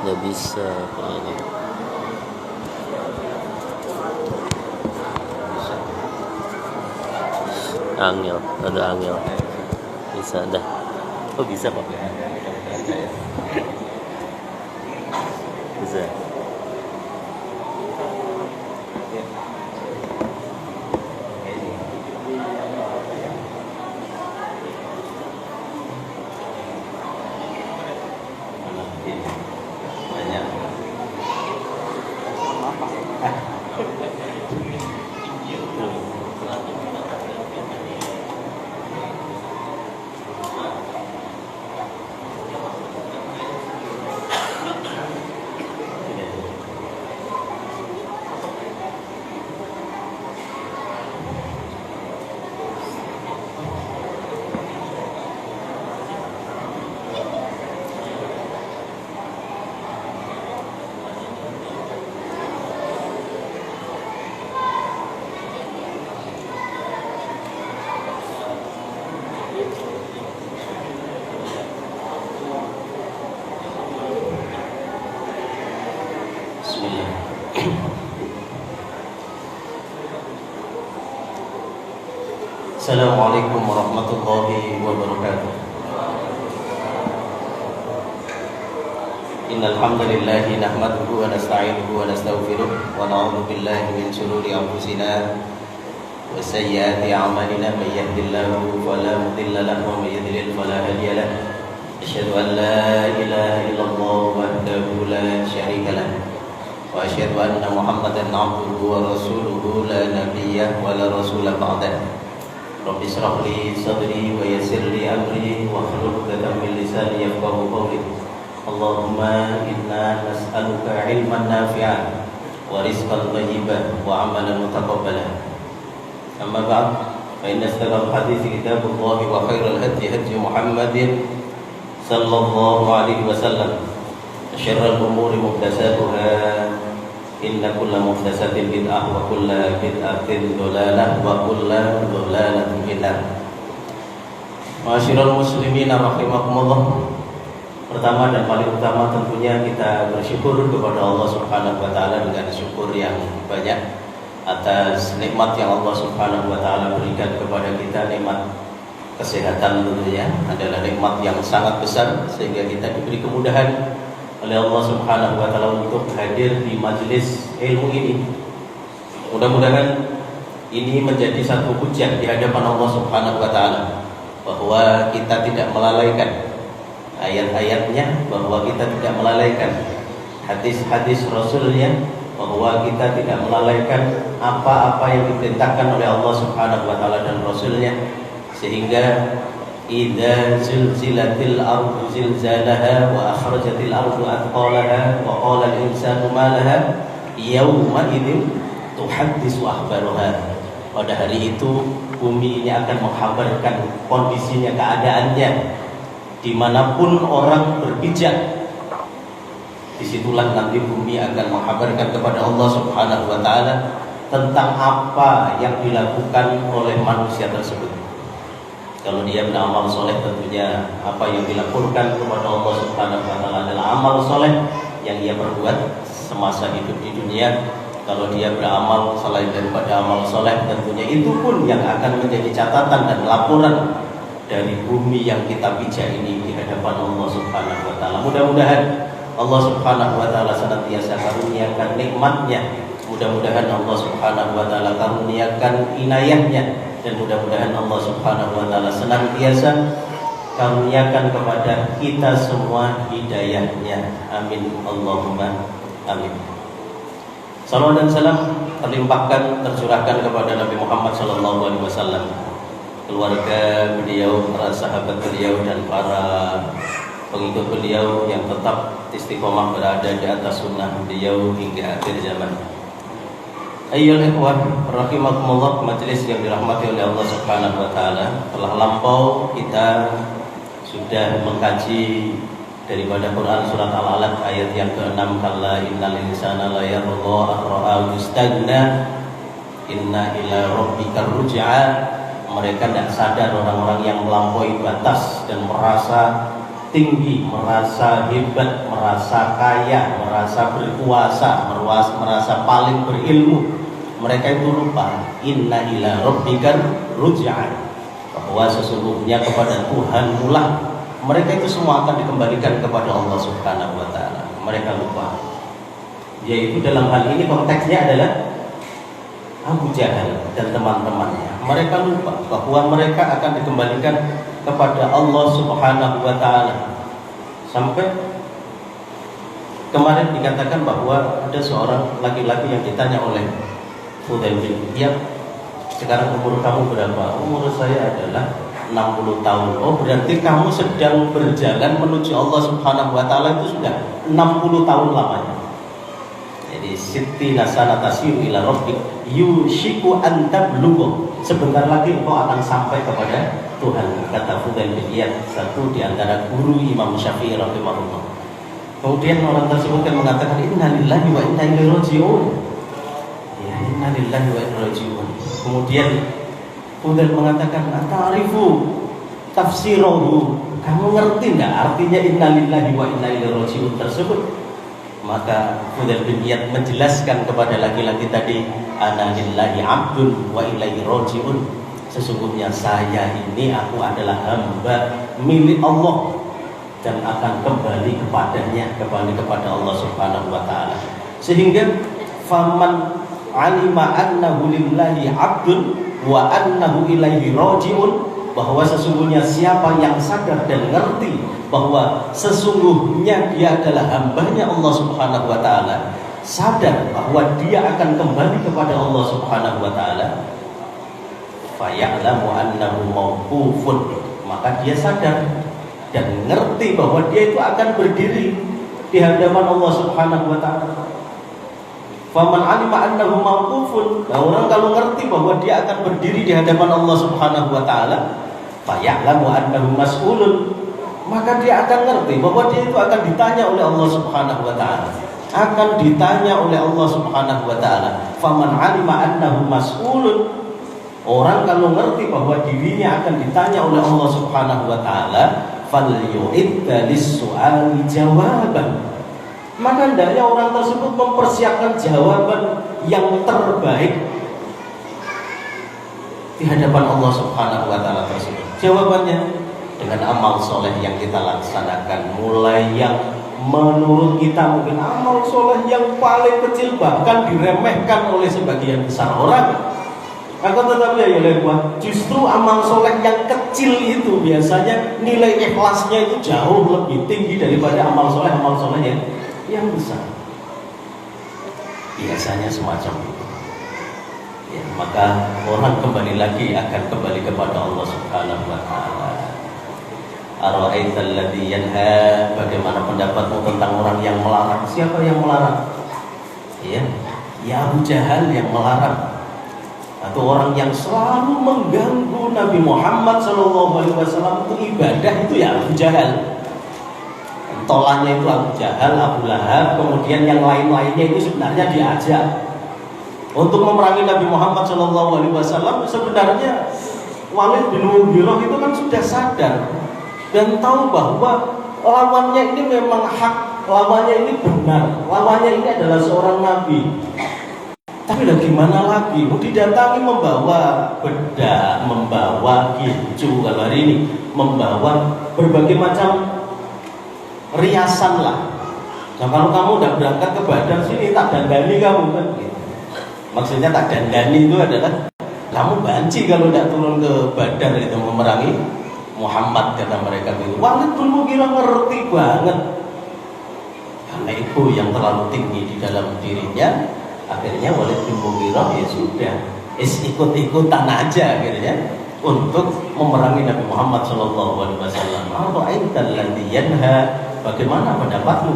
Nggak bisa kayaknya. Angel, ada angel. Bisa dah. Oh bisa Pak. Bisa. Assalamualaikum warahmatullahi wabarakatuh. Innal hamdalillah nahmaduhu wa nasta'inuhu wa nastaghfiruh wa na'udzu billahi min shururi anfusina wa sayyiati a'malina may yahdihillahu fala mudilla lahu wa may yudlil fala hadiya lahu. Asyhadu an la ilaha illallah wahdahu la syarika lahu wa asyhadu anna Muhammadan 'abduhu wa rasuluhu la nabiyya wa la rasula ba'dahu. Rabbi shrah li sadri wa yassir li amri wa hlul 'uqdatam min lisani yafqahu qawli. Allahumma inna nas'aluka 'ilman nafi'an wa rizqan thayyiban wa 'amalan mutaqabbalan. Amma ba'd, fa inna asdaqal hadithi kitabullah wa khairal hadi hadi Muhammadin sallallahu alaihi wasallam. Syarrul umuri muhdatsatuha. Inna kulla muhdatsatin bid'ah wa kulla bid'atin dhalalah wa kulla dhalalatin finnar. Ma'asyiral muslimin rahimakumullah. Pertama dan paling utama tentunya kita bersyukur kepada Allah Subhanahu wa taala dengan syukur yang banyak atas nikmat yang Allah Subhanahu wa taala berikan kepada kita. Nikmat kesehatan tentunya adalah nikmat yang sangat besar sehingga kita diberi kemudahan oleh Allah Subhanahu wa taala untuk hadir di majelis ilmu ini. Mudah-mudahan ini menjadi satu hujah di hadapan Allah Subhanahu wa taala bahwa kita tidak melalaikan ayat-ayatnya, bahwa kita tidak melalaikan hadis-hadis Rasulnya, bahwa kita tidak melalaikan apa-apa yang diperintahkan oleh Allah Subhanahu wa taala dan Rasulnya, sehingga idza zulzilatil ardu zilzalaha wa akhrajatil ardu athqalaha wa qala al insanu ma laha yawma idzin tuhaddisu akhbaraha. Pada hari itu bumi ini akan menghabarkan kondisinya, keadaannya, dimanapun orang berpijak. Disitulah nanti bumi akan menghabarkan kepada Allah Subhanahu wa taala tentang apa yang dilakukan oleh manusia tersebut. Kalau dia beramal soleh, tentunya apa yang dilaporkan kepada Allah Subhanahu wa taala adalah amal soleh yang ia perbuat semasa hidup di dunia. Kalau dia beramal selain daripada amal soleh, tentunya itu pun yang akan menjadi catatan dan laporan dari bumi yang kita pijak ini di hadapan Allah Subhanahu wa taala. Mudah-mudahan Allah Subhanahu wa taala senantiasa karuniakan nikmatnya. Mudah-mudahan Allah Subhanahu wa taala karuniakan inayahnya, dan mudah-mudahan Allah Subhanahu wa taala senantiasa karuniakan kepada kita semua hidayahnya. Amin Allahumma amin. Salawat dan salam terlimpahkan, tercurahkan kepada Nabi Muhammad sallallahu alaihi wasallam, keluarga beliau, para sahabat beliau, dan para pengikut beliau yang tetap istiqomah berada di atas sunnah beliau hingga akhir zaman. Ayyuhal ikhwan rahimakumullah, majelis yang dirahmati oleh Allah Subhanahu wa taala, telah lampau kita sudah mengkaji daripada Quran surat Al-Alaq ayat yang ke-6, kalla innal insana la yarda akra'a yustagna inna ila rabbika ruj'a. Mereka tidak sadar, orang-orang yang melampaui batas dan merasa tinggi, merasa hebat, merasa kaya, merasa berkuasa, merasa paling berilmu, mereka itu lupa inna ila rabbikar ruj'an, bahwa sesungguhnya kepada Tuhan mulah mereka itu semua akan dikembalikan kepada Allah Subhanahu wa taala. Mereka lupa. Yaitu dalam hal ini konteksnya adalah Abu Jahal dan teman-temannya. Mereka lupa bahwa mereka akan dikembalikan kepada Allah Subhanahu wa taala. Sampai kemarin dikatakan bahwa ada seorang laki-laki yang ditanya oleh Fudail bin Iyad, sekarang umur kamu berapa? Umur saya adalah 60 tahun. Oh, berarti kamu sedang berjalan menuju Allah Subhanahu wa taala itu sudah 60 tahun lamanya. Jadi siti nasana tasiru ila rabbik yushiku an tablughu. Sebentar lagi engkau akan sampai kepada Tuhan, kata Fudail bin Iyad, satu di antara guru Imam Syafi'i rahimahullah. Kemudian orang tersebut kan mengatakan innalillahi wa inna ilaihi raji'un. Ya, innalillahi wa inna ilaihi raji'un. Kemudian Fudail mengatakan ata'rifu tafsirahu. Kamu ngerti enggak artinya innalillahi wa inna ilaihi raji'un tersebut? Maka Fudail bin Iyad menjelaskan kepada laki-laki tadi, ana lillahi abdun wa ilaihi raji'un. Sesungguhnya saya ini, aku adalah hamba milik Allah dan akan kembali kepadanya, kembali kepada Allah Subhanahu wa taala. Sehingga faman alima annahu lillahi abdun wa annahu ilaihi raji'un, bahwa sesungguhnya siapa yang sadar dan ngerti bahwa sesungguhnya dia adalah hambanya Allah Subhanahu wa taala, sadar bahwa dia akan kembali kepada Allah Subhanahu wa taala, faya'lamu annahu mauqufun, maka dia sadar dan ngerti bahwa dia itu akan berdiri di hadapan Allah Subhanahu wa taala. Faman alima annahu mauqufun, orang kalau ngerti bahwa dia akan berdiri di hadapan Allah Subhanahu wa taala, faya'lamu annahu mas'ulun, maka dia akan ngerti bahwa dia itu akan ditanya oleh Allah Subhanahu wa taala. Akan ditanya oleh Allah Subhanahu wa taala. Faman alima annahu mas'ulun, orang kalau ngerti bahwa dirinya akan ditanya oleh Allah Subhanahu wa taala, falyu'idda lis-su'ali jawaban, maka hendaknya orang tersebut mempersiapkan jawaban yang terbaik di hadapan Allah Subhanahu wa taala tersebut. Jawabannya dengan amal soleh yang kita laksanakan, mulai yang menurut kita mungkin amal soleh yang paling kecil bahkan diremehkan oleh sebagian besar orang. Akan tetapi ya justru amal soleh yang kecil itu biasanya nilai ikhlasnya itu jauh lebih tinggi daripada amal soleh yang besar. Biasanya semacam itu. Ya, maka orang kembali lagi akan kembali kepada Allah Subhanahu wa taala. Ara'aital ladzi yanha, bagaimana pendapatmu tentang orang yang melarang? Siapa yang melarang? Ya Abu Jahal yang melarang. Atau orang yang selalu mengganggu Nabi Muhammad SAW itu ibadah, itu ya Abu Jahal. Tolanya itu Abu Jahal, Abu Lahab, kemudian yang lain-lainnya itu sebenarnya diajak untuk memerangi Nabi Muhammad SAW. Sebenarnya Walid bin Mughirah itu kan sudah sadar dan tahu bahwa lawannya ini memang hak, lawannya ini benar, lawannya ini adalah seorang nabi. Tapi gimana lagi? Mau didatangi membawa bedak, membawa gincu, kalau hari ini membawa berbagai macam riasan lah. Nah kalau kamu udah berangkat ke Badar sini, tak dandani kamu kan gitu. Maksudnya tak dandani itu adalah kamu banci kalau tidak turun ke Badar itu memerangi Muhammad, kata mereka itu. Walid bin Mughirah ngerti banget, karena itu yang terlalu tinggi di dalam dirinya. Akhirnya Walid bin Mughirah ya sudah ikut-ikutan aja akhirnya untuk memerangi Nabi Muhammad SAW. Ara'aital ladzi yanha, bagaimana pendapatmu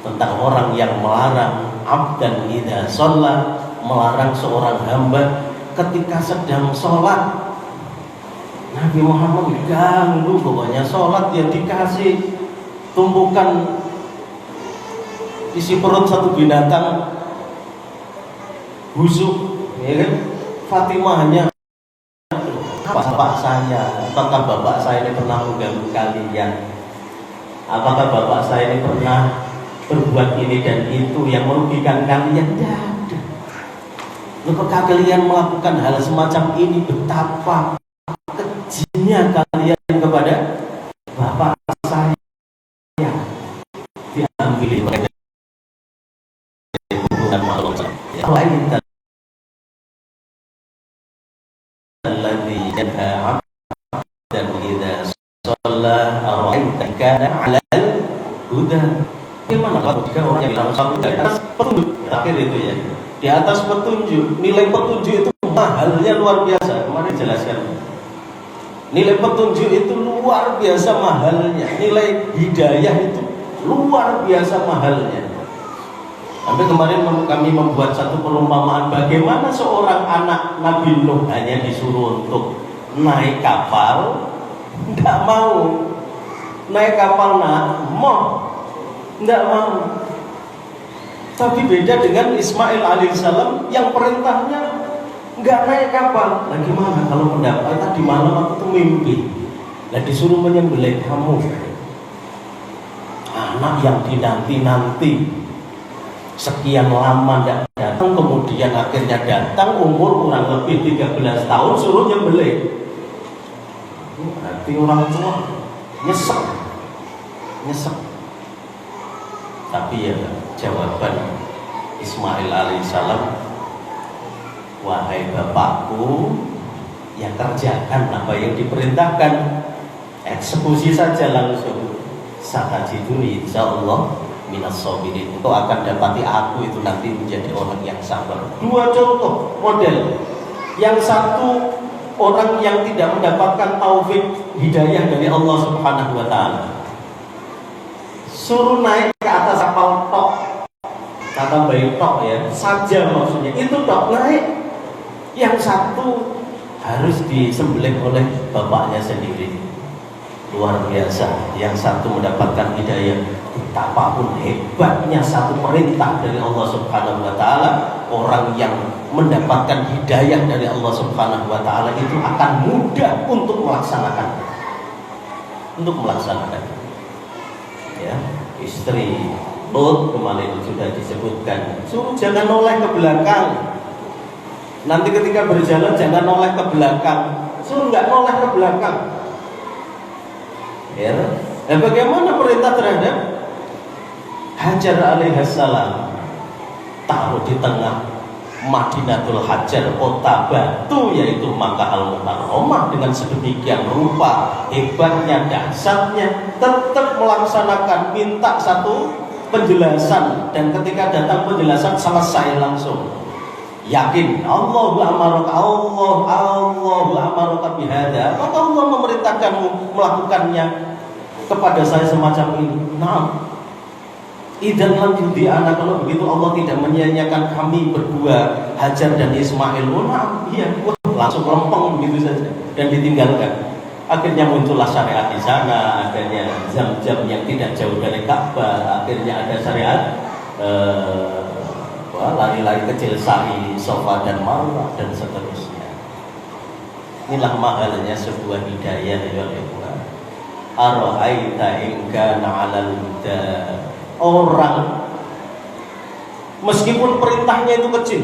tentang orang yang melarang abdan idza shalla, melarang seorang hamba ketika sedang sholat? Nabi Muhammad diganggu, pokoknya sholat yang dikasih tumpukan isi perut satu binatang busuk, ya kan? Fatimah hanya bapak saya, apakah bapak saya ini pernah mengganggu kalian? Apakah bapak saya ini pernah berbuat ini dan itu yang merugikan kalian? Tidak ada. Apakah kalian melakukan hal semacam ini? Betapa kejinya kalian kepada bapak saya. Diambil hubungan makhluk. Lain alladzi yanha 'abdan idza shalla ara'aita kana 'alal huda. Gimana kalau orang yang bilang satu di atas petunjuk? Akhir itu ya. Di atas petunjuk, nilai petunjuk itu mahalnya luar biasa. Kemarin jelaskan. Nilai petunjuk itu luar biasa mahalnya. Nilai hidayah itu luar biasa mahalnya. Sampai kemarin kami membuat satu perumpamaan bagaimana seorang anak Nabi Nuh hanya disuruh untuk naik kapal, tidak mau. Naik kapal tidak mau. Tapi beda dengan Ismail alaihissalam yang perintahnya nggak naik kapal. Nah gimana kalau mendapat tadi malam aku tuh mimpi, nah disuruh menyembelih kamu, anak yang dinanti-nanti sekian lama tidak datang, kemudian akhirnya datang umur kurang lebih 13 tahun suruh nyembelih. Berarti orang tua nyesek. Tapi ya jawaban Ismail alaihissalam, wahai bapakku, ya kerjakan apa yang diperintahkan, eksekusi saja langsung. Satajiduni insyaallah minas sabirin. Engkau akan dapati aku itu nanti menjadi orang yang sabar. Dua contoh model. Yang satu orang yang tidak mendapatkan taufik hidayah dari Allah Subhanahu wa taala. Suruh naik ke atas kapal tok. Kata baik tok ya, saja maksudnya. Itu tok naik. Yang satu harus disembelih oleh bapaknya sendiri. Luar biasa. Yang satu mendapatkan hidayah. Betapapun hebatnya satu perintah dari Allah Subhanahu wa taala, orang yang mendapatkan hidayah dari Allah Subhanahu wa taala itu akan mudah untuk melaksanakan. Ya, istri Lot kemarin sudah disebutkan, suruh jangan noleh ke belakang. Nanti ketika berjalan jangan noleh ke belakang. Suruh nggak noleh ke belakang. Ya, dan bagaimana perintah terhadap Hajar alaihissalam? Taruh di tengah Madinatul Hajar, kota batu yaitu Makkah al-Mukarramah, dengan sedemikian rupa hebatnya, dahsyatnya, tetap melaksanakan, minta satu penjelasan, dan ketika datang penjelasan selesai langsung. Yakin Allahu amaraka bihadza, maka Allah memerintahkanmu melakukannya kepada saya semacam ini. Nah, idan lanjut di anak, kalau begitu Allah tidak menyia-nyiakan kami berdua, Hajar dan Ismail. Oh, nah, iya, langsung lempeng begitu saja dan ditinggalkan. Akhirnya muncullah syariat di sana, akhirnya Zam-Zam yang tidak jauh dari Ka'bah, akhirnya ada syariat lari-lari kecil Sa'i, Safa dan Marwah dan seterusnya. Inilah mahalnya sebuah hidayah ya Allah. Ara'aita in kana 'alal huda. Orang meskipun perintahnya itu kecil,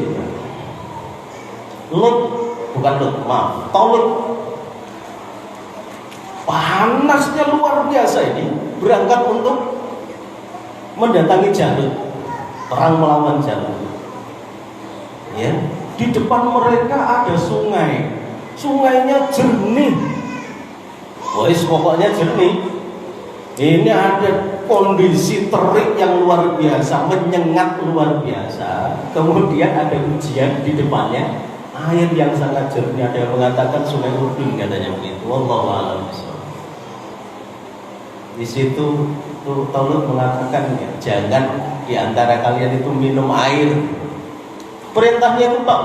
Talut panasnya luar biasa ini, berangkat untuk mendatangi Jalut, perang melawan Jalut. Ya, di depan mereka ada sungai, sungainya jernih. Pokoknya jernih. Ini ada kondisi terik yang luar biasa, menyengat luar biasa. Kemudian ada ujian di depannya, air yang sangat jernih. Ada yang mengatakan sungai Urdun katanya begitu. Wallahu a'lam bishawab. Di situ Talut mengatakan, ya, jangan di antara kalian itu minum air. Perintahnya itu tak.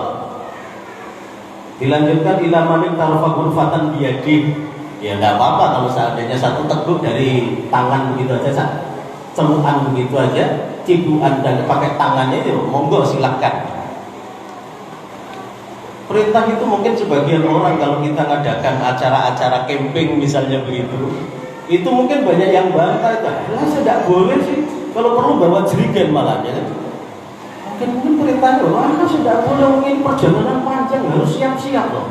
Dilanjutkan ila manik tarfa ghurfatan biyadi. Ya enggak apa-apa kalau seandainya satu teguk dari tangan begitu aja, celupan begitu aja, cibuan dan pakai tangannya itu monggo silakan. Perintah itu mungkin sebagian orang kalau kita ngadakan acara-acara camping misalnya begitu, Itu mungkin banyak yang bantah itu. Lah saya tidak boleh sih. Kalau perlu bawa jerigen malah ya kan. Mungkin perintahnya, wah sudah boleh mungkin perjalanan panjang harus siap-siap loh.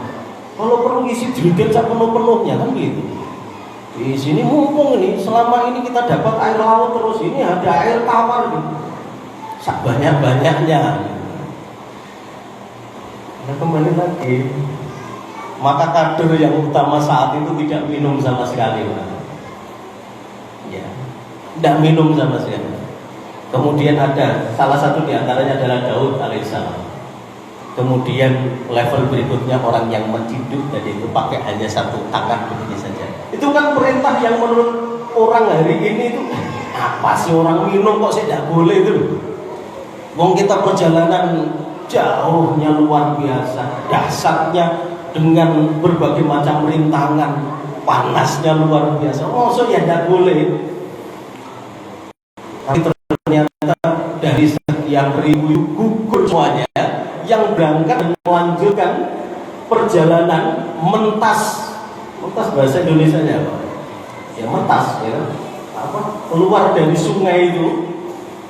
Kalau perlu isi jerigen sepenuh-penuhnya kan gitu. Di sini mumpung ini selama ini kita dapat air laut terus ini ada air tawar gitu. Banyak-banyaknya. Nah kembali lagi, maka kader yang utama saat itu tidak minum sama sekali, ya, tidak minum sama sekali. Kemudian ada salah satu diantaranya adalah Daud alaihissalam. Kemudian level berikutnya orang yang menciduk tadi itu pakai hanya satu tangan begini saja. Itu kan perintah yang menurut orang hari ini itu apa sih orang minum kok saya tidak boleh itu? Wong kita perjalanan jauhnya luar biasa, dahsyatnya dengan berbagai macam rintangan, panasnya luar biasa. Oh, so ya tidak boleh. Tapi ternyata dari sekian ribu gugur semuanya yang berangkat dan melanjutkan perjalanan mentas bahasa Indonesianya apa? Ya mentas ya. Apa? Keluar dari sungai itu,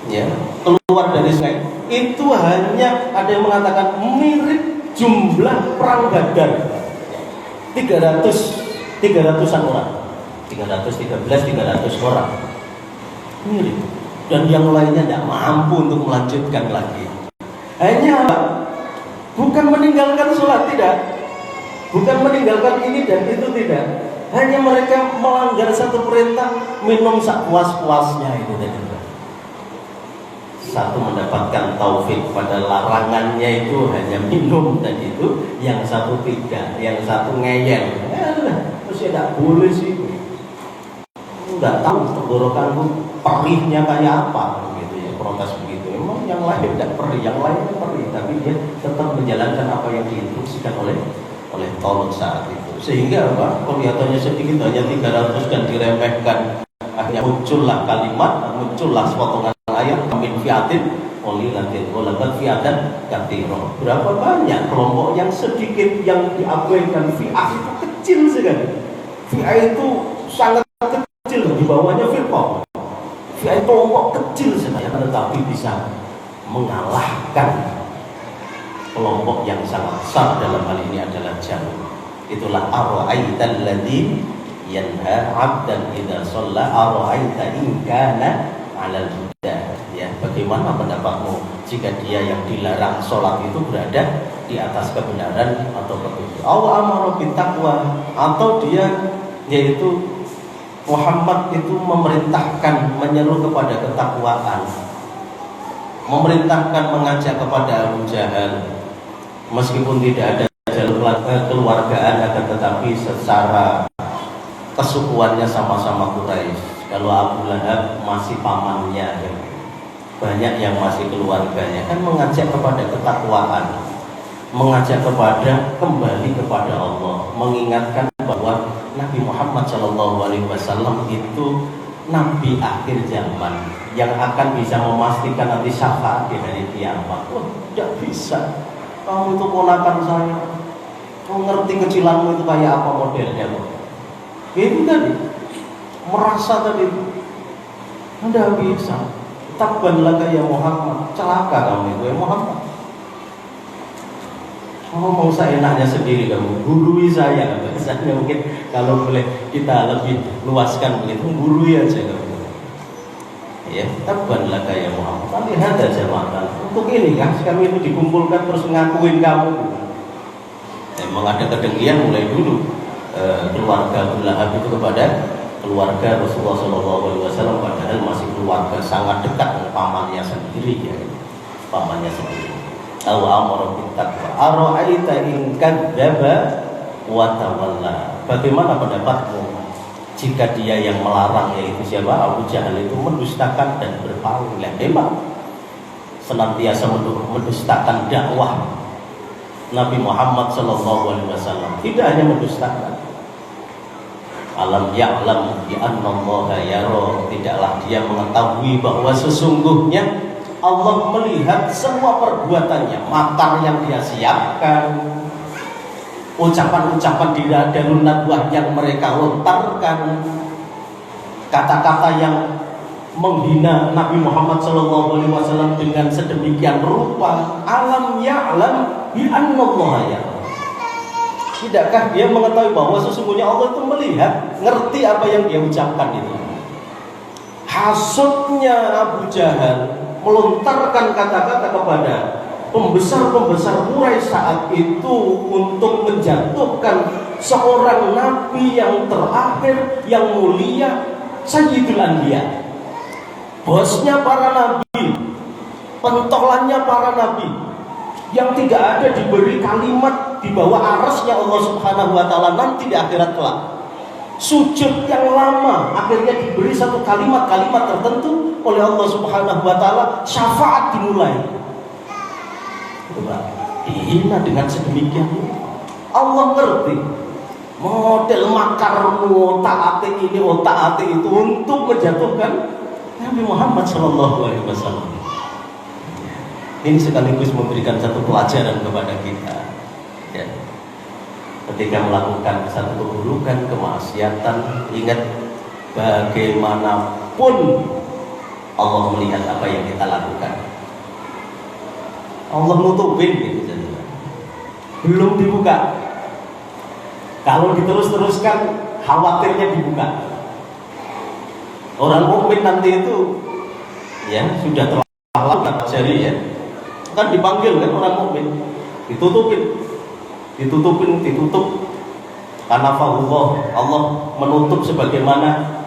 ya, keluar dari sungai itu hanya ada yang mengatakan mirip jumlah perang Badar 300-an orang 300 orang mirip, dan yang lainnya tidak mampu untuk melanjutkan lagi. Hanya bukan meninggalkan sholat, tidak, bukan meninggalkan ini dan itu, tidak, hanya mereka melanggar satu perintah, minum sepuas-puasnya itu tadi. Satu mendapatkan taufik pada larangannya itu hanya minum tadi itu, yang satu tidak, yang satu ngeyel. Terus ya tidak boleh sih. Nggak tahu tenggorokanku perihnya kayak apa gitu ya, protes begitu. Emang yang lain tidak perih, yang lain perih, tapi dia tetap menjalankan apa yang diinstruksikan oleh Tolut saat itu. Sehingga apa? Kelihatannya sedikit hanya 300 dan diremehkan. Akhirnya muncullah kalimat, muncullah sepotongan ayat min fiatin qalilatin walabat fiatan katsirah. Berapa banyak kelompok yang sedikit yang diabaikan. Fi'ah itu kecil sekali. Fi'ah itu sangat kecil, di bawahnya firqah. Fi'ah itu kelompok kecil sekali, tetapi bisa mengalahkan kelompok yang sangat besar. Dalam hal ini adalah Jalut. Itulah ara'aital ladzi yanha 'abdan idza shalla ara'aita in kana 'alal huda. Ya, bagaimana pendapatmu jika dia yang dilarang sholat itu berada di atas kebenaran atau petunjuk? Aw amara bittaqwa, atau dia yaitu Muhammad itu memerintahkan, menyeru kepada ketakwaan, memerintahkan, mengajak kepada Abu Jahal, meskipun tidak ada jalur keluargaan, akan tetapi secara kesukuannya sama-sama Quraisy. Kalau Abu Lahab masih pamannya, ya. Banyak yang masih keluarganya, kan mengajak kepada ketakwaan, mengajak kepada kembali kepada Allah, mengingatkan bahwa Nabi Muhammad SAW itu Nabi akhir zaman yang akan bisa memastikan nanti syafaat di hari kiamat. Wah, tidak bisa. Kamu itu ponakan saya, kamu ngerti kecilanmu itu kayak apa modelnya kok? Itu tadi, merasa tadi, tidak bisa. Tabban laka ya Muhammad, celaka kamu itu ya Muhammad. Ngomong seenaknya sendiri kamu, gurui saya. Misalnya mungkin kalau boleh kita lebih luaskan begitu, gurui aja kamu. Ya, tabban laka ya Muhammad. Tapi ada jamaah untuk ini kan, kami itu dikumpulkan terus ngakuin kamu. Memang ada kedengkian mulai dulu keluarga Abu Lahab itu kepada keluarga Rasulullah SAW, padahal masih keluarga sangat dekat dengan pamannya sendiri, ya, pamannya sendiri. Al-amru bittaqwa. Ara'aita in kadzdzaba wa tawalla. Bagaimana pendapatmu jika dia yang melarang, yaitu siapa? Abu Jahal itu mendustakan dan berpaling. Memang senantiasa mendustakan dakwah Nabi Muhammad SAW. Tidak hanya mendustakan. Alam ya'lam bi anna Allah yara, tidaklah dia mengetahui bahwa sesungguhnya Allah melihat semua perbuatannya, makar yang dia siapkan, ucapan-ucapan di darun nadwah yang mereka lontarkan, kata-kata yang menghina Nabi Muhammad SAW dengan sedemikian rupa. Alam ya'lam bi annallaha ya'lam. Tidakkah dia mengetahui bahwa sesungguhnya Allah itu melihat, ngerti apa yang dia ucapkan itu. Hasudnya Abu Jahal melontarkan kata-kata kepada pembesar-pembesar Quraisy saat itu untuk menjatuhkan seorang nabi yang terakhir, yang mulia, Sayyidul Anbiya, bosnya para nabi, pentolannya para nabi, yang tidak ada diberi kalimat di bawah arasnya Allah Subhanahu wa Ta'ala nanti di akhirat kelak. Sujud yang lama akhirnya diberi satu kalimat-kalimat tertentu oleh Allah Subhanahu wa Ta'ala, syafaat dimulai. Coba dihina dengan sedemikian. Allah ngerti model makarmu, taati ini, taati itu untuk menjatuhkan Nabi Muhammad SAW. Ini sekaligus memberikan satu pelajaran kepada kita, ya. Ketika melakukan satu keburukan, kemaksiatan, ingat bagaimanapun Allah melihat apa yang kita lakukan. Allah nutupin gitu, belum dibuka. Kalau diterus-teruskan, khawatirnya dibuka. Orang mukmin nanti itu, ya sudah terlalu jadi ya, kan dipanggil kan orang mukmin, ditutup karena Allah menutup sebagaimana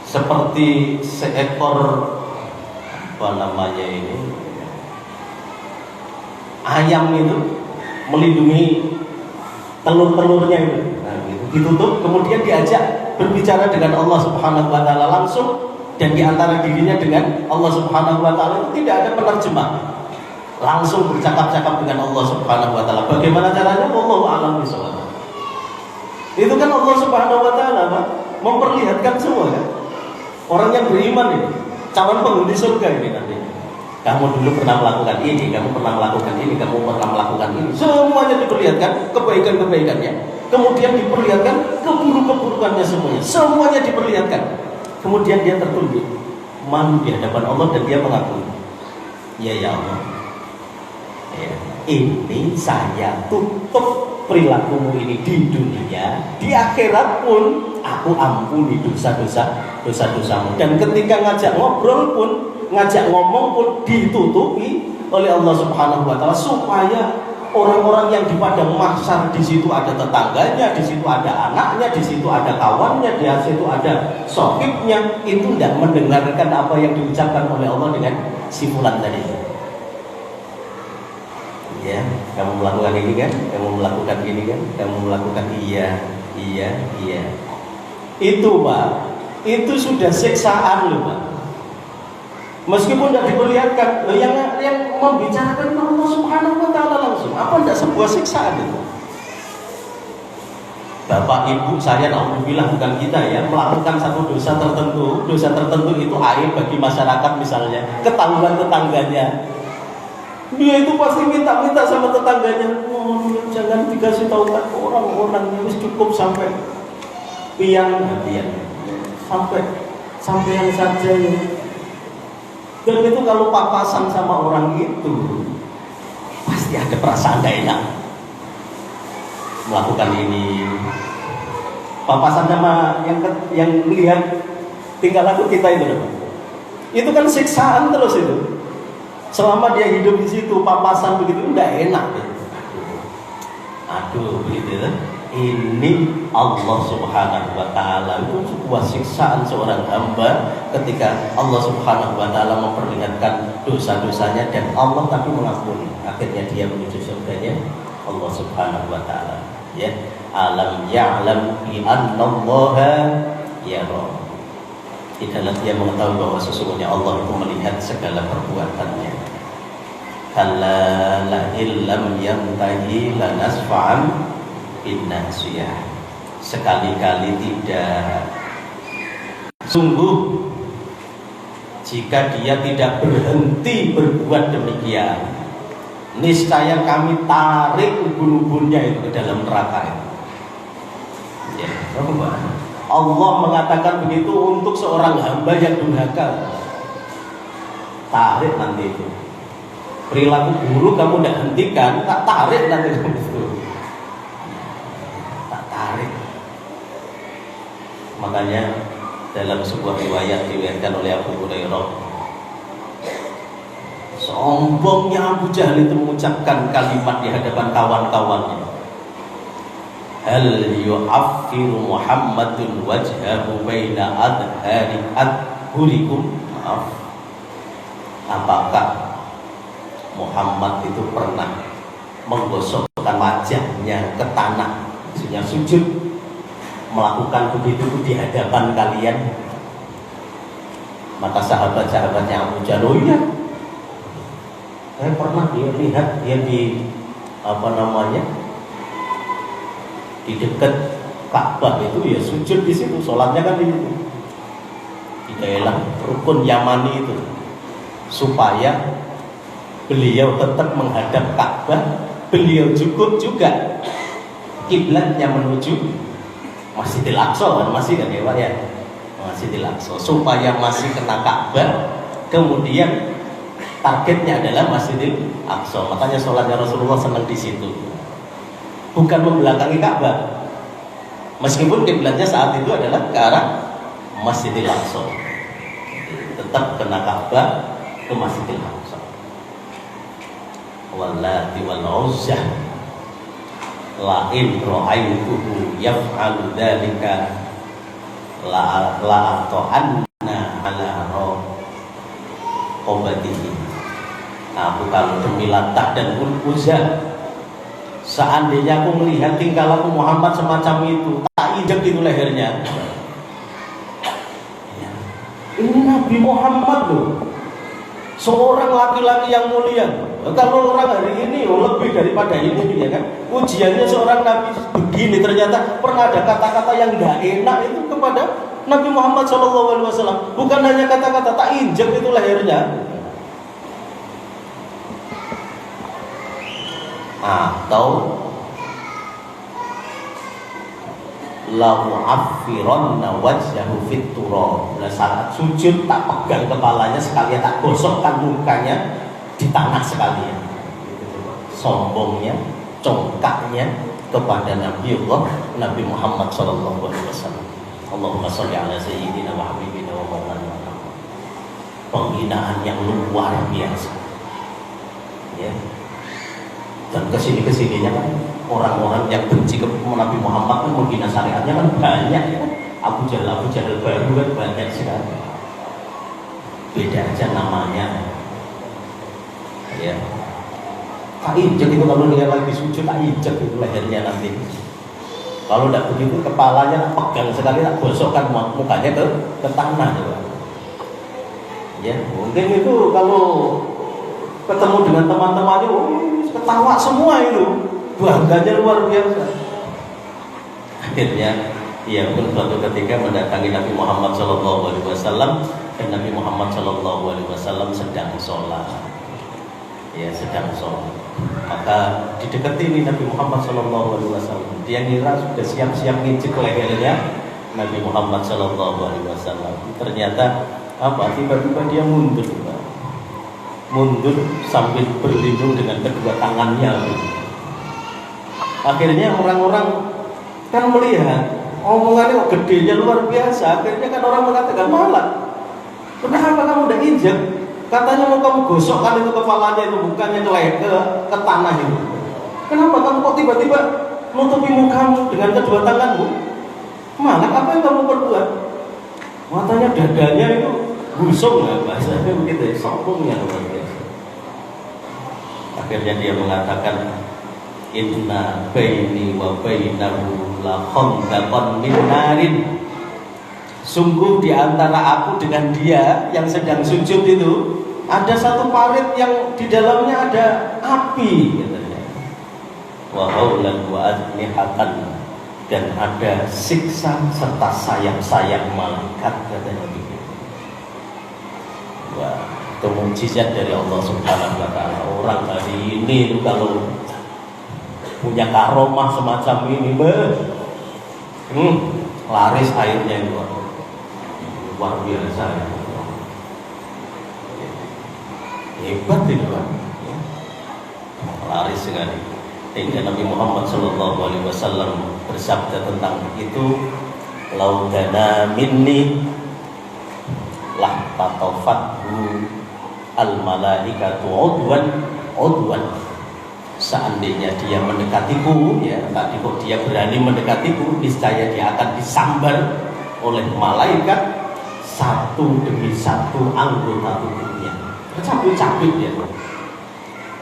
seperti seekor ayam itu melindungi telur-telurnya itu. Nah, gitu. Ditutup, kemudian diajak berbicara dengan Allah Subhanahu wa Ta'ala langsung, dan di antara dirinya dengan Allah Subhanahu wa Ta'ala itu tidak ada penerjemah. Langsung bercakap-cakap dengan Allah Subhanahu wa Ta'ala. Bagaimana caranya? Wallahu a'lam bishawab. Itu kan Allah Subhanahu wa Ta'ala memperlihatkan semua kan. Orang yang beriman ini, calon penghuni surga ini nanti. Kamu dulu pernah melakukan ini, kamu pernah melakukan ini, kamu pernah melakukan ini. Semuanya diperlihatkan kebaikan-kebaikannya. Kemudian diperlihatkan keburuk-keburukannya semuanya. Semuanya diperlihatkan. Kemudian dia tertunduk malu di hadapan Allah dan dia mengakui, ya Allah, ya, ini saya tutup perilakumu ini di dunia, di akhirat pun aku ampuni dosa-dosamu. Dan ketika ngajak ngobrol pun, ngajak ngomong pun ditutupi oleh Allah Subhanahu wa Ta'ala, supaya orang-orang yang di padang mahsyar, di situ ada tetangganya, di situ ada anaknya, di situ ada kawannya, di situ ada sohibnya, itu tidak mendengarkan apa yang diucapkan oleh Allah dengan si fulan tadi. Ya, kamu melakukan ini kan, kamu melakukan ini kan, kamu melakukan iya. Itu Pak, itu sudah siksaan loh Pak. Meskipun tidak diperlihatkan, loh, yang membicarakan Allah Subhanahu wa Ta'ala langsung, apa tidak sebuah siksaan itu? Bapak Ibu saya, alhamdulillah bukan kita ya, melakukan satu dosa tertentu itu aib bagi masyarakat misalnya, ketahuan tetangganya, dia itu pasti minta sama tetangganya, oh, jangan dikasih tahu ke orang-orang, harus cukup sampai pian, sampai yang saja ya. Dan itu kalau papasan sama orang itu pasti ada perasaan gak enak melakukan ini. Papasan sama yang lihat tingkah laku kita itu kan siksaan terus itu. Selama dia hidup di situ, papasan begitu enggak enak. Aduh begitu. Ini Allah Subhanahu wa Ta'ala itu sebuah siksaan seorang hamba ketika Allah Subhanahu wa Ta'ala memperlihatkan dosa-dosanya dan Allah tapi mengampuni. Akhirnya dia menuju surganya Allah Subhanahu wa Ta'ala. Ya, alam ya'lam bi annallaha yara. Tidaklah dia mengetahui bahwa sesungguhnya Allah itu melihat segala perbuatannya. Kalla la illam yantahi lanasfa'an binnasiyah. Sekali-kali tidak. Sungguh jika dia tidak berhenti berbuat demikian, niscaya kami tarik ubun-ubunnya itu ke dalam neraka itu. Ya, Allah mengatakan begitu untuk seorang hamba yang durhaka. Tarik nanti itu. Perilaku buruk kamu tidak hentikan, tak tarik nanti itu. Tak tarik. Makanya dalam sebuah riwayat diriwayatkan oleh Abu Hurairah, sombongnya Abu Jahal itu mengucapkan kalimat di hadapan kawan-kawannya. Hal yu'affiru Muhammadun wajhahu baina adhurikum. Maaf. Apakah Muhammad itu pernah menggosokkan wajahnya ke tanah, maksudnya sujud, melakukan begitu di hadapan kalian? Maka sahabat-sahabatnya Abu Jahal, oh iya, saya pernah lihat dia di di dekat Ka'bah itu ya sujud di situ, sholatnya kan di situ, di daerah rukun Yamani itu, supaya beliau tetap menghadap Ka'bah, beliau juga kiblatnya menuju Masjidil Aqsa, kan masih kan ya Pak ya, Masjidil Aqsa, supaya masih kena Ka'bah, kemudian targetnya adalah Masjidil Aqsa. Makanya sholatnya Rasulullah senang di situ, bukan membelakangi Ka'bah, meskipun kiblatnya saat itu adalah ke arah Masjidil Aqsa, tetap kena Ka'bah, ke Masjidil Aqsa. Wallati wal Uzzah la in ra'aituhu yaf'alu dzalika la ta'anna ala raqabatihi. Aku kalau demi Latah dan Uzzah, seandainya aku melihat tingkah laku Muhammad semacam itu, tak injek itu lehernya. Ini Nabi Muhammad loh, seorang laki-laki yang mulia. Kalau orang hari ini lebih daripada ini, ya kan? Ujiannya seorang Nabi begini, ternyata pernah ada kata-kata yang tidak enak itu kepada Nabi Muhammad SAW. Bukan hanya kata-kata, tak injek itu lehernya. Atau lau affiranna wajhahu fit turab. Saat sujud tak pegang kepalanya sekalian, tak gosokkan mukanya di tanah sekalian. Sombongnya, congkaknya kepada Nabi Muhammad sallallahu alaihi wasallam. Allahumma sholli ala sayyidina wa habibina wa maulana Muhammad. Penghinaan yang luar biasa. Ya. Dan kesininya kan orang-orang yang benci ke Nabi Muhammad kan menghina syariatnya kan banyak ya. Abu Jahal baru kan banyak sekali. Beda aja namanya. Ya. Tak injek itu kalau dia lagi sujud, tak injek itu lehernya nanti. Kalau tidak begitu kepalanya pegang sekali, tak gosokkan mukanya ke tanah juga. Ya, mungkin itu kalau ketemu dengan teman-temannya, ketawa semua itu, bangganya luar biasa. Akhirnya ia pun suatu ketika mendatangi Nabi Muhammad SAW, dan Nabi Muhammad SAW sedang sholat. Ya, sedang sholat. Maka didekati ini Nabi Muhammad SAW. Dia ngira sudah siap-siap nginjek lehernya Nabi Muhammad SAW. Ternyata tiba-tiba dia mundur, mundur sambil berlindung dengan kedua tangannya. Akhirnya orang-orang kan melihat omongannya kok gedenya luar biasa. Akhirnya kan orang mengatakan, malah kenapa kamu udah injek? Katanya mau kamu gosokkan itu kepalanya itu, bukannya ke tanah itu. Kenapa kamu kok tiba-tiba nutupi mukamu dengan kedua tanganmu? Malah apa yang kamu perbuat? Matanya dadanya itu busung ya, bahasanya begitu ya, sombongnya luar biasa. Akhirnya dia mengatakan, inna baini wa bainahu la khandaqan min narin. Sungguh di antara aku dengan dia yang sedang sujud itu ada satu parit yang di dalamnya ada api, katanya. Wa haulan wa adnihatan, dan ada siksa serta sayap-sayap malaikat, katanya begitu. Wah, itu mukjizat dari Allah Subhanahu wa taala. Orang hari ini itu kalau punya karomah semacam ini, laris airnya itu luar biasa. Hebat itu Pak. Laris sekali. Hingga Nabi Muhammad SAW bersabda tentang itu, laudana minni lah tatofathu al malaikatu udwan. Seandainya dia mendekatiku, ya tadi kok dia berani mendekatiku, niscaya dia akan disambar oleh malaikat satu demi satu anggota tubuhnya. Cabut-cabut dia.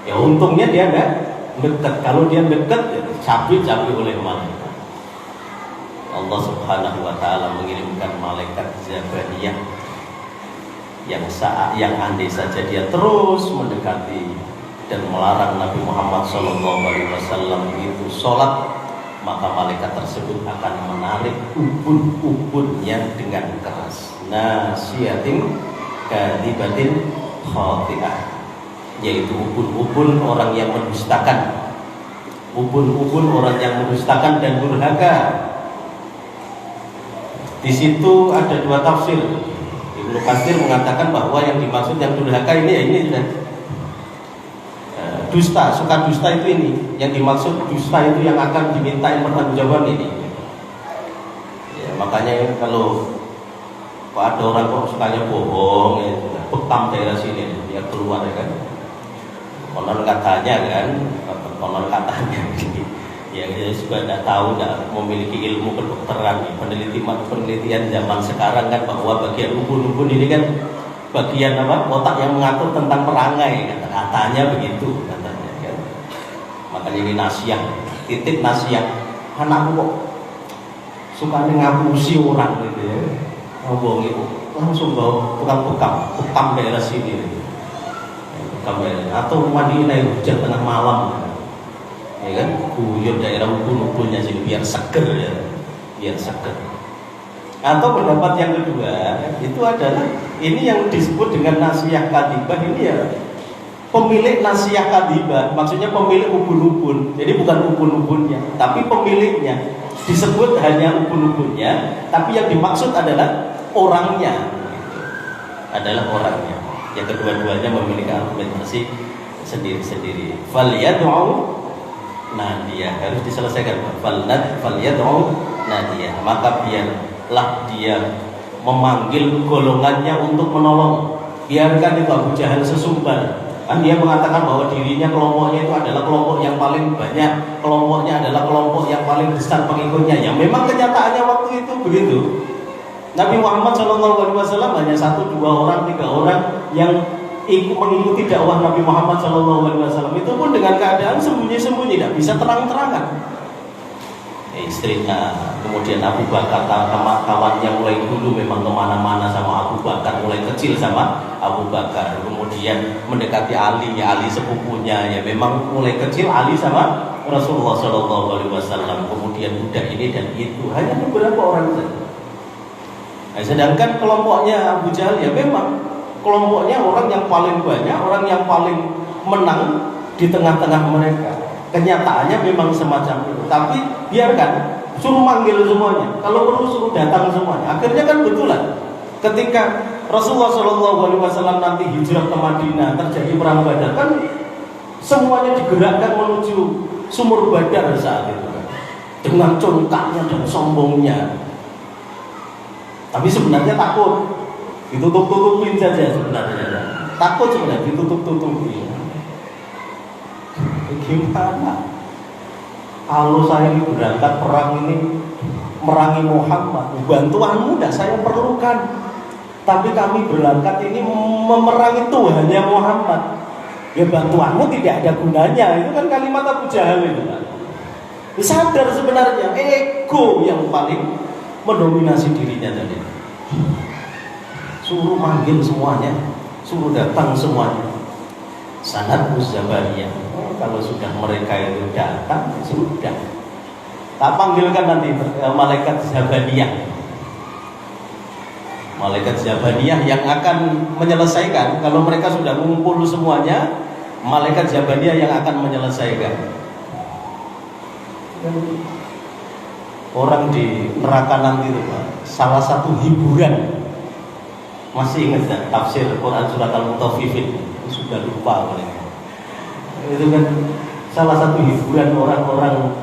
Ya untungnya dia enggak dekat. Kalau dia dekat, ya cabut-cabut oleh malaikat. Allah Subhanahu wa taala mengirimkan malaikat Zabaniyah yang andai saja dia terus mendekati dan melarang Nabi Muhammad SAW itu sholat, maka malaikat tersebut akan menarik ubun-ubunnya dengan keras. Nasiyatin kadibatin khati'ah, yaitu ubun-ubun orang yang mendustakan, ubun-ubun orang yang mendustakan dan durhaka. Di situ ada dua tafsir. Ibnu Katsir mengatakan bahwa yang dimaksud yang durhaka ini ya ini sudah dusta, suka dusta itu ini. Yang dimaksud dusta itu yang akan dimintain pertanggungjawaban ini. Ya, makanya kalau ada orang kok sukanya bohong, ya, bekam daerah sini, dia keluar ya kan. Konon katanya kan, konon katanya ya dia juga tidak tahu, tidak memiliki ilmu kedokteran. Penelitian zaman sekarang kan bahwa bagian ubun-ubun ini kan bagian apa, otak yang mengatur tentang perangai, katanya begitu katanya kan. Makanya ini nasihat, titik nasihat, anakku kok suka ngapusi orang gitu ya, ngomong itu langsung bawa tukang bekam daerah sini, bekam daerah, atau mandiin air hujan tengah malam, ya kan, guyur daerah ubun-ubunnya sini biar seger ya, biar seger. Atau pendapat yang kedua itu adalah ini yang disebut dengan nasiyah kadibah ini ya pemilik nasiyah kadibah, maksudnya pemilik ubun-ubun. Jadi bukan ubun-ubunnya, tapi pemiliknya. Disebut hanya ubun-ubunnya, tapi yang dimaksud adalah orangnya. Adalah orangnya. Yang kedua-duanya memiliki argumentasi sendiri-sendiri. Falyad'u nadiyah, harus diselesaikan. Falyad'u nadiyah, maka biarlah dia memanggil golongannya untuk menolong. Biarkan itu Abu Jahal sesumbar. Kan dia mengatakan bahwa dirinya kelompoknya itu adalah kelompok yang paling banyak, kelompoknya adalah kelompok yang paling besar pengikutnya. Yang memang kenyataannya waktu itu begitu. Nabi Muhammad SAW hanya 1, 2 orang, 3 orang yang mengikuti dakwah Nabi Muhammad SAW. Itu pun dengan keadaan sembunyi-sembunyi, tidak bisa terang-terangan. Istrinya, kemudian Abu Bakar, kawan-kawannya mulai dulu memang kemana-mana sama Abu Bakar, mulai kecil sama Abu Bakar, kemudian mendekati Ali, ya Ali sepupunya, ya memang mulai kecil Ali sama Rasulullah SAW, kemudian budak ini dan itu, hanya beberapa orang saja. Nah, sedangkan kelompoknya Abu Jahal ya memang kelompoknya orang yang paling banyak, orang yang paling menang di tengah-tengah mereka. Kenyataannya memang semacam itu. Tapi biarkan, suruh manggil semuanya. Kalau perlu suruh datang semuanya. Akhirnya kan betulan. Ketika Rasulullah SAW nanti hijrah ke Madinah, terjadi perang Badar, kan semuanya digerakkan menuju sumur Badar saat itu, dengan congkaknya dan sombongnya. Tapi sebenarnya takut, ditutup-tutupin saja sebenarnya. Takut sebenarnya ditutup-tutupin. Gimana kalau saya ini berangkat perang ini merangi Muhammad, bantuanmu tidak saya perlukan, tapi kami berangkat ini memerangi Tuhannya Muhammad, ya bantuanmu tidak ada gunanya. Itu kan kalimat Abu Jahal itu kan. Sadar sebenarnya ego yang paling mendominasi dirinya tadi. Suruh manggil semuanya, suruh datang semuanya. Sanad Zabaniyah. Kalau sudah mereka itu datang, sudah. Tak panggilkan nanti malaikat Zabaniyah. Malaikat Zabaniyah yang akan menyelesaikan. Kalau mereka sudah mengumpul semuanya, malaikat Zabaniyah yang akan menyelesaikan. orang di neraka nanti itu Pak, salah satu hiburan, masih ingat tak tafsir Quran surat Al-Mutaffifin? Sudah lupa oleh itu kan salah satu hiburan orang-orang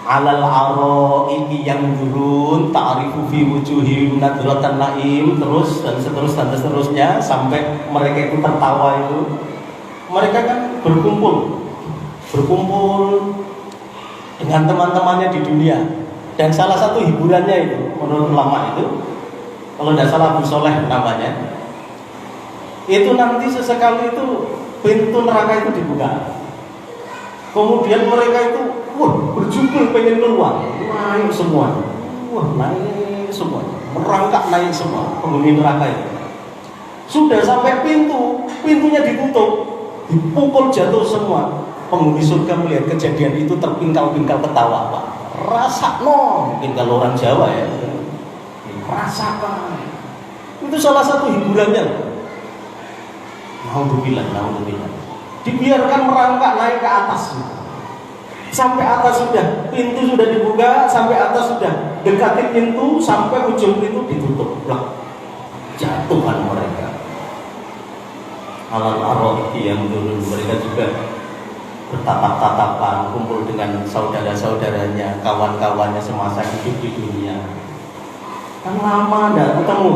alal araiki yang turun ta'rifu fi wujuhihim nadratan naim, terus dan seterusnya sampai mereka itu tertawa itu. Mereka kan berkumpul dengan teman-temannya di dunia, dan salah satu hiburannya itu menurut ulama itu, kalau tidak salah Abu Soleh namanya, itu nanti sesekali itu pintu neraka itu dibuka, kemudian mereka itu berjubel pengen keluar, naik semua, naik semua, merangkak naik semua penghuni neraka itu. Sudah sampai pintunya ditutup, dipukul jatuh semua. Penghuni surga melihat kejadian itu terpingkal-pingkal ketawa, Pak. Rasa mungkin kalau orang Jawa ya, rasakan. Itu salah satu hiburannya. Alhamdulillah. Dibiarkan merangkak naik ke atas. Sampai atas sudah, pintu sudah dibuka, sampai atas sudah, dekati pintu, sampai ujung pintu ditutup. Jatuhan mereka. Alal araiki yang turun, mereka juga bertatap-tatapan, kumpul dengan saudara-saudaranya, kawan-kawannya semasa hidup di dunia. Kan lama tidak ketemu.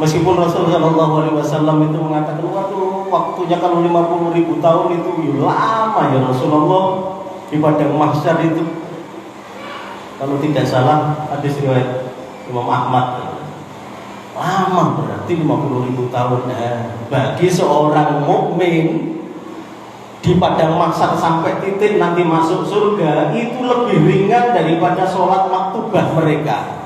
Meskipun Rasulullah SAW itu mengatakan, waduh, waktunya kalau 50.000 tahun itu lama ya Rasulullah di padang mahsyar itu. Kalau tidak salah hadis riwayat Imam Ahmad, lama berarti 50.000 tahun. Bagi seorang mukmin di padang mahsyar sampai titik nanti masuk surga itu lebih ringan daripada sholat maktubah mereka,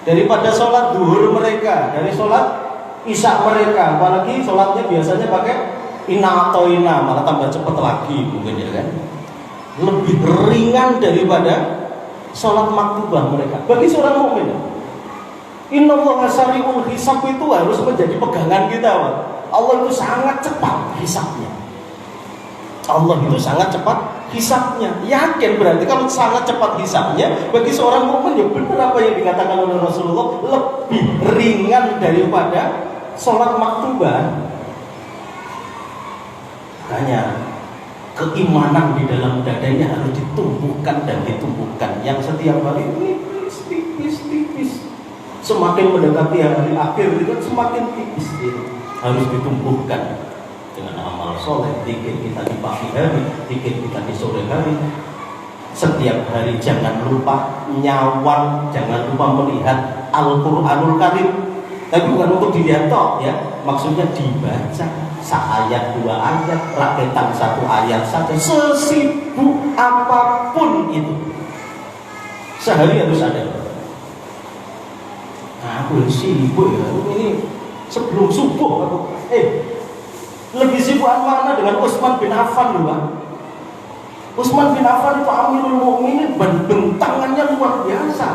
daripada sholat duhur mereka, dari sholat isya mereka. Apalagi sholatnya biasanya pakai inna atau inna, malah tambah cepat lagi mungkin ya kan. Lebih ringan daripada sholat maktubah mereka bagi seorang mukmin. Innallaha sari'ul hisab itu harus menjadi pegangan kita, Pak. Allah itu sangat cepat hisabnya. Allah itu sangat cepat hisabnya. Yakin berarti kalau sangat cepat hisabnya, bagi seorang mukmin ya benar apa yang dikatakan oleh Rasulullah, lebih ringan daripada sholat maktubah. Makanya keimanan di dalam dadanya harus ditumbuhkan dan ditumbuhkan, yang setiap hari tipis. Semakin mendekati hari akhir itu semakin tipis harus ditumbuhkan dengan amal soleh. Zikir kita di pagi hari, zikir kita di sore hari, setiap hari jangan lupa nyawang, jangan lupa melihat Al-Quranul Karim. Tapi bukan untuk dilihat toh ya, maksudnya dibaca seayat 2 ayat, rakyatan 1 ayat saja, sesibuk apapun itu sehari harus ada. Nah, aku sibuk ya, ini sebelum subuh aku lebih sibuk mana dengan Utsman bin Affan loh, Pak. Utsman bin Affan itu Amirul Mukminin, bentangannya luar biasa.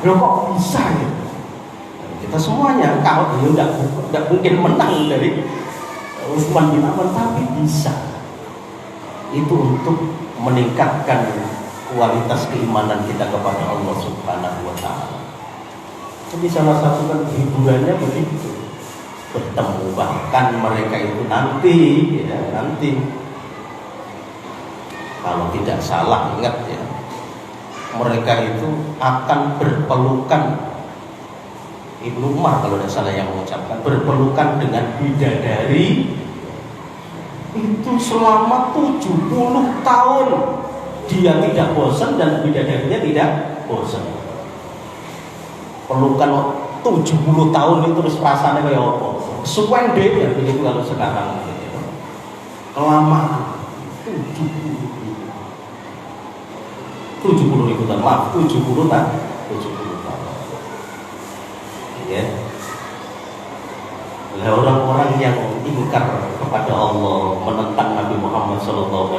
Loh kok bisa ya? Kita semuanya kalau dia tidak mungkin menang dari Utsman bin Affan, tapi bisa. Itu untuk meningkatkan kualitas keimanan kita kepada Allah Subhanahu wa taala. Jadi salah satu kan hiburannya begitu, bertemu, bahkan mereka itu nanti kalau tidak salah ingat ya, mereka itu akan berpelukan. Ibnu Umar kalau tidak salah yang mengucapkan, berpelukan dengan bidadari itu selama 70 tahun. Dia tidak bosan dan bidadarinya tidak bosan. Pelukan 70 tahun itu terus rasanya kayak apa? Suwende ya begitu kalau sekarang gitu. Kelamaan 70 ribu tahun, maaf 70 tahun. Ya. Oleh orang-orang yang ingkar kepada Allah, menentang Nabi Muhammad SAW,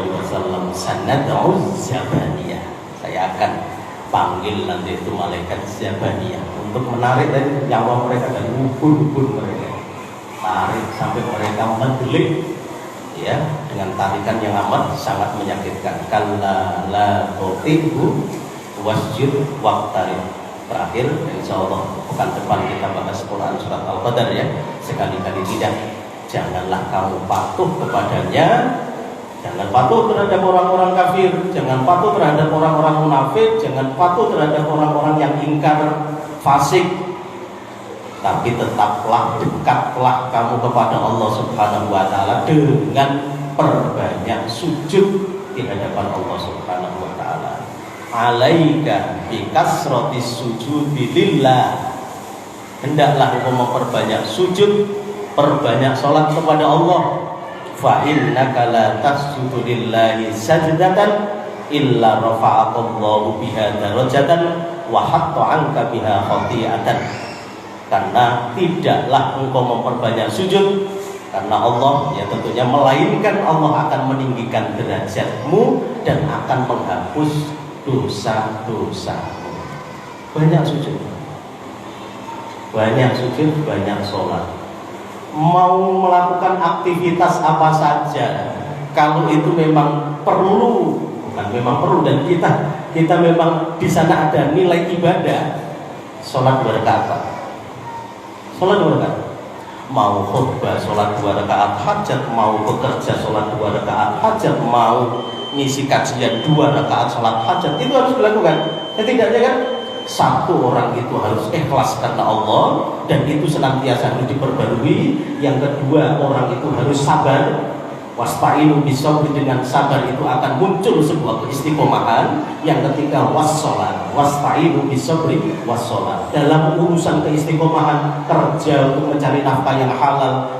sanad'u zabaniyah. Saya akan panggil nanti itu malaikat zabaniyah untuk menarik dari nyawa mereka dan ubun-ubun mereka, tarik sampai mereka mendelik ya, dengan tarikan yang amat sangat menyakitkan. Kalla la tuti'hu wasjud waqtarib. Terakhir, insyaallah pekan depan kita bahas Quran surat Al-Qadar ya. Sekali-kali tidak, janganlah kamu patuh kepadanya. Jangan patuh terhadap orang-orang kafir, jangan patuh terhadap orang-orang munafik, jangan patuh terhadap orang-orang yang ingkar, fasik. Tapi tetaplah, dekatlah kamu kepada Allah Subhanahu wa taala dengan perbanyak sujud di hadapan Allah Subhanahu wa taala. Alaika bi kasratis sujudi lillah. Hendaklah engkau memperbanyak sujud, perbanyak salat kepada Allah. Fa innaka la tasjudu lillahi sajdatan illa rafa'akallahu biha darajatan wa hatta 'anka biha khati'atan. Karena tidaklah engkau memperbanyak sujud, karena Allah ya tentunya, melainkan Allah akan meninggikan derajatmu dan akan menghapus dosa-dosamu. Banyak sujud, banyak sujud, banyak sholat. Mau melakukan aktivitas apa saja, kalau itu memang perlu, bukan memang perlu, dan kita memang di sana ada nilai ibadah, sholat 2 rakaat. Sholat 2 rakaat. Mau khutbah sholat 2 rakaat hajat, mau bekerja sholat 2 rakaat hajat, mau ngisi kajian 2 rakaat sholat hajat, itu harus dilakukan. Setidaknya kan satu orang itu harus ikhlas karena Allah, dan itu senantiasa harus diperbarui. Yang kedua, orang itu harus sabar. Wasta'inu bisabri, dengan sabar itu akan muncul sebuah keistiqomahan. Yang ketiga, wassalat, wasta'inu bisabri wassalat. Dalam urusan keistiqomahan, kerja untuk mencari nafkah yang halal,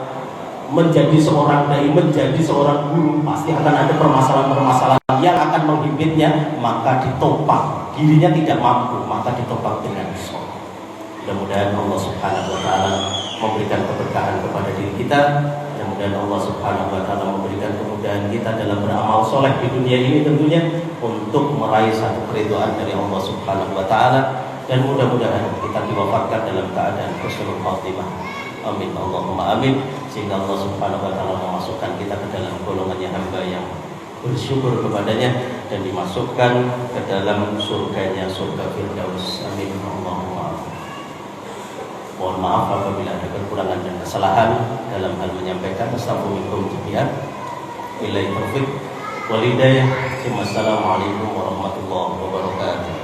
menjadi seorang dai, menjadi seorang guru, pasti akan ada permasalahan-permasalahan yang akan menghimpitnya, maka ditopang. Dirinya tidak mampu, maka ditopang dengan sholat. Mudah-mudahan Allah Subhanahu wa taala memberikan keberkahan kepada diri kita. Mudah-mudahan Allah Subhanahu wa taala memberikan kemudahan kita dalam beramal soleh di dunia ini, tentunya untuk meraih satu keridhaan dari Allah Subhanahu wa taala, dan mudah-mudahan kita diwafatkan dalam keadaan husnul khatimah. Amin Allahumma amin. Sehingga Allah Subhanahu wa taala memasukkan kita ke dalam golongannya hamba yang bersyukur kepadanya dan dimasukkan ke dalam surganya, surga Firdaus. Amin Allahumma amin. Mohon maaf apabila ada kekurangan dan kesalahan dalam hal menyampaikan. Astagfirullahaladzim jami'an. Billahi taufiq wal hidayah. Wassalamualaikum warahmatullahi wabarakatuh.